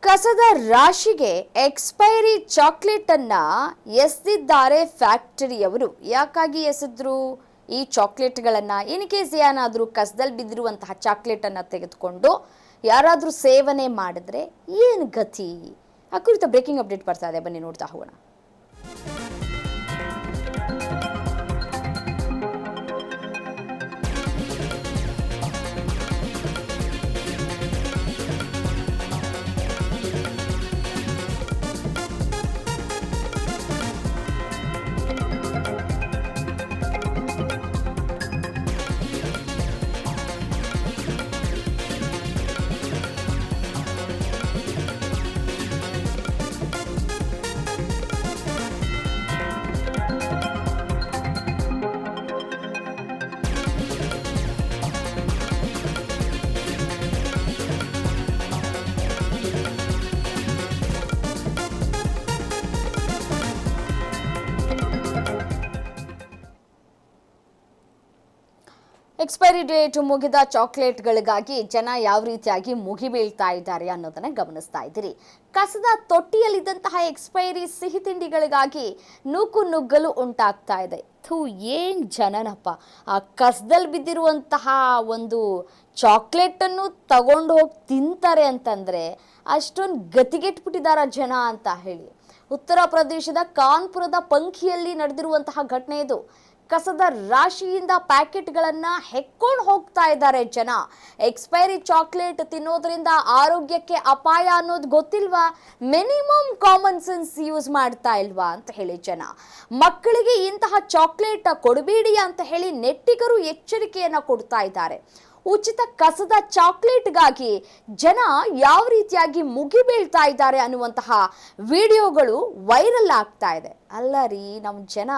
ಕಸದ ರಾಶಿಗೆ expiry chocolate ಅನ್ನ ಎಸೆದಿದ್ದಾರೆ ಫ್ಯಾಕ್ಟರಿಯವರು. ಯಾಕಾಗಿ ಎಸೆದ್ರು ಈ ಚಾಕ್ಲೇಟ್ಗಳನ್ನ? ಇನ್ ಕೇಸ್ ಏನಾದರೂ ಕಸದಲ್ಲಿ ಬಿದ್ದಿರುವಂತಹ ಚಾಕ್ಲೇಟ್ ಅನ್ನ ತೆಗೆದುಕೊಂಡು ಯಾರಾದರೂ ಸೇವನೆ ಮಾಡಿದ್ರೆ ಏನು ಗತಿ? ಆ ಕುರಿತ ಬ್ರೇಕಿಂಗ್ ಅಪ್ಡೇಟ್ ಬರ್ತಾ ಇದೆ, ಬನ್ನಿ ನೋಡ್ತಾ ಹೋಗೋಣ. ಎಕ್ಸ್ಪೈರಿ ಡೇಟ್ ಮುಗಿದ ಚಾಕ್ಲೇಟ್ಗಳಿಗಾಗಿ ಜನ ಯಾವ ರೀತಿಯಾಗಿ ಮುಗಿಬೀಳ್ತಾ ಇದ್ದಾರೆ ಅನ್ನೋದನ್ನ ಗಮನಿಸ್ತಾ ಇದ್ದೀರಿ. ಕಸದ ತೊಟ್ಟಿಯಲ್ಲಿದ್ದಂತಹ ಎಕ್ಸ್ಪೈರಿ ಸಿಹಿ ತಿಂಡಿಗಳಿಗಾಗಿ ನೂಕು ನುಗ್ಗಲು ಉಂಟಾಗ್ತಾ ಇದೆ. ಏನ್ ಜನನಪ್ಪ, ಆ ಕಸದಲ್ಲಿ ಬಿದ್ದಿರುವಂತಹ ಒಂದು ಚಾಕ್ಲೇಟ್ ಅನ್ನು ತಗೊಂಡು ಹೋಗಿ ತಿಂತಾರೆ ಅಂತಂದ್ರೆ ಅಷ್ಟೊಂದು ಗತಿಗೆಟ್ಬಿಟ್ಟಿದಾರ ಜನ ಅಂತ ಹೇಳಿ. ಉತ್ತರ ಪ್ರದೇಶದ ಕಾನ್ಪುರದ ಪಂಖಿಯಲ್ಲಿ ನಡೆದಿರುವಂತಹ ಘಟನೆ ಇದು. ಕಸದ ರಾಶಿಯಿಂದ ಪ್ಯಾಕೆಟ್ಗಳನ್ನ ಹೆಕ್ಕೊಂಡು ಹೋಗ್ತಾ ಇದ್ದಾರೆ ಜನ. ಎಕ್ಸ್ಪೈರಿ ಚಾಕ್ಲೇಟ್ ತಿನ್ನೋದ್ರಿಂದ ಆರೋಗ್ಯಕ್ಕೆ ಅಪಾಯ ಅನ್ನೋದು ಗೊತ್ತಿಲ್ವಾ? ಮಿನಿಮಮ್ ಕಾಮನ್ ಸೆನ್ಸ್ ಯೂಸ್ ಮಾಡ್ತಾ ಇಲ್ವಾ ಅಂತ ಹೇಳಿ ಜನ. ಮಕ್ಕಳಿಗೆ ಇಂತಹ ಚಾಕ್ಲೇಟ್ ಕೊಡಬೇಡಿ ಅಂತ ಹೇಳಿ ನೆಟ್ಟಿಗರು ಎಚ್ಚರಿಕೆಯನ್ನ ಕೊಡ್ತಾ ಇದ್ದಾರೆ. ಉಚಿತ ಕಸದ ಚಾಕ್ಲೇಟ್ಗಾಗಿ ಜನ ಯಾವ ರೀತಿಯಾಗಿ ಮುಗಿಬೀಳ್ತಾ ಇದ್ದಾರೆ ಅನ್ನುವಂತಹ ವಿಡಿಯೋಗಳು ವೈರಲ್ ಆಗ್ತಾ ಇದೆ. ಅಲ್ಲ ರೀ, ನಮ್ಮ ಜನ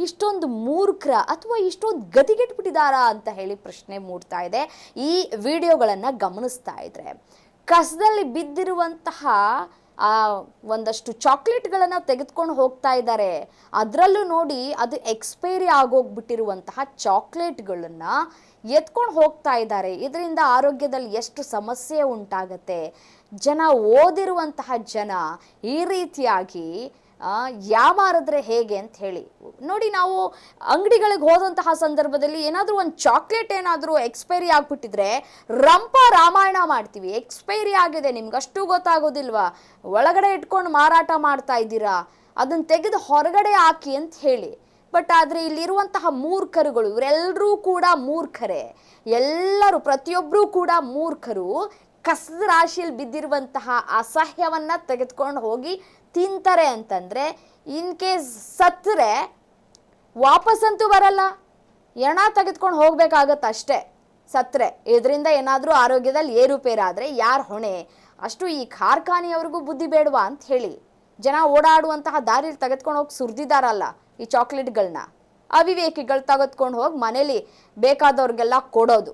ಇಷ್ಟೊಂದು ಮೂರ್ಖರ ಅಥವಾ ಇಷ್ಟೊಂದು ಗತಿಗೆಟ್ಬಿಟ್ಟಿದಾರಾ ಅಂತ ಹೇಳಿ ಪ್ರಶ್ನೆ ಮೂಡ್ತಾ ಇದೆ. ಈ ವಿಡಿಯೋಗಳನ್ನು ಗಮನಿಸ್ತಾ ಇದ್ರೆ ಕಸದಲ್ಲಿ ಬಿದ್ದಿರುವಂತಹ ಒಂದಷ್ಟು ಚಾಕ್ಲೇಟ್ಗಳನ್ನು ತೆಗೆದುಕೊಂಡು ಹೋಗ್ತಾ ಇದ್ದಾರೆ. ಅದರಲ್ಲೂ ನೋಡಿ, ಅದು ಎಕ್ಸ್ಪೈರಿ ಆಗೋಗ್ಬಿಟ್ಟಿರುವಂತಹ ಚಾಕ್ಲೇಟ್ಗಳನ್ನು ಎತ್ಕೊಂಡು ಹೋಗ್ತಾ ಇದ್ದಾರೆ. ಇದರಿಂದ ಆರೋಗ್ಯದಲ್ಲಿ ಎಷ್ಟು ಸಮಸ್ಯೆ ಉಂಟಾಗತ್ತೆ. ಜನ ಓದಿರುವಂತಹ ಜನ ಈ ರೀತಿಯಾಗಿ ಯಾಮಾರಿದ್ರೆ ಹೇಗೆ ಅಂತ ಹೇಳಿ ನೋಡಿ. ನಾವು ಅಂಗಡಿಗಳಿಗೆ ಹೋದಂತಹ ಸಂದರ್ಭದಲ್ಲಿ ಏನಾದರೂ ಒಂದು ಚಾಕ್ಲೇಟ್ ಏನಾದರೂ ಎಕ್ಸ್ಪೈರಿ ಆಗಿಬಿಟ್ಟಿದ್ರೆ ರಂಪ ರಾಮಾಯಣ ಮಾಡ್ತೀವಿ. ಎಕ್ಸ್ಪೈರಿ ಆಗಿದೆ, ನಿಮ್ಗಷ್ಟು ಗೊತ್ತಾಗೋದಿಲ್ವಾ? ಒಳಗಡೆ ಇಟ್ಕೊಂಡು ಮಾರಾಟ ಮಾಡ್ತಾ ಇದ್ದೀರಾ, ಅದನ್ನು ತೆಗೆದು ಹೊರಗಡೆ ಹಾಕಿ ಅಂತ ಹೇಳಿ. ಬಟ್ ಆದರೆ ಇಲ್ಲಿರುವಂತಹ ಮೂರ್ಖರುಗಳು, ಇವರೆಲ್ಲರೂ ಕೂಡ ಮೂರ್ಖರೇ. ಎಲ್ಲರೂ, ಪ್ರತಿಯೊಬ್ಬರೂ ಕೂಡ ಮೂರ್ಖರು. ಕಸದ ರಾಶಿಯಲ್ಲಿ ಬಿದ್ದಿರುವಂತಹ ಅಸಹ್ಯವನ್ನ ತೆಗೆದುಕೊಂಡು ಹೋಗಿ ತಿಂತಾರೆ ಅಂತಂದ್ರೆ, ಇನ್ ಕೇಸ್ ಸತ್ತರೆ ವಾಪಸ್ಸಂತೂ ಬರಲ್ಲ, ಎಣ ತೆಗೆದುಕೊಂಡು ಹೋಗ್ಬೇಕಾಗತ್ತೆ ಅಷ್ಟೇ. ಸತ್ತರೆ ಇದರಿಂದ ಏನಾದರೂ ಆರೋಗ್ಯದಲ್ಲಿ ಏರುಪೇರಾದರೆ ಯಾರು ಹೊಣೆ? ಅಷ್ಟು ಈ ಕಾರ್ಖಾನೆಯವ್ರಿಗೂ ಬುದ್ಧಿ ಬೇಡವಾ ಅಂತ ಹೇಳಿ ಜನ ಓಡಾಡುವಂತಹ ದಾರಿಯಲ್ಲಿ ತೆಗೆದುಕೊಂಡು ಹೋಗಿ ಸುರಿದಿದ್ದಾರಲ್ಲ ಈ ಚಾಕ್ಲೇಟ್ಗಳನ್ನ. ಅವಿವೇಕಿಗಳು ತೆಗೆದುಕೊಂಡು ಹೋಗಿ ಮನೇಲಿ ಬೇಕಾದವ್ರಿಗೆಲ್ಲ ಕೊಡೋದು.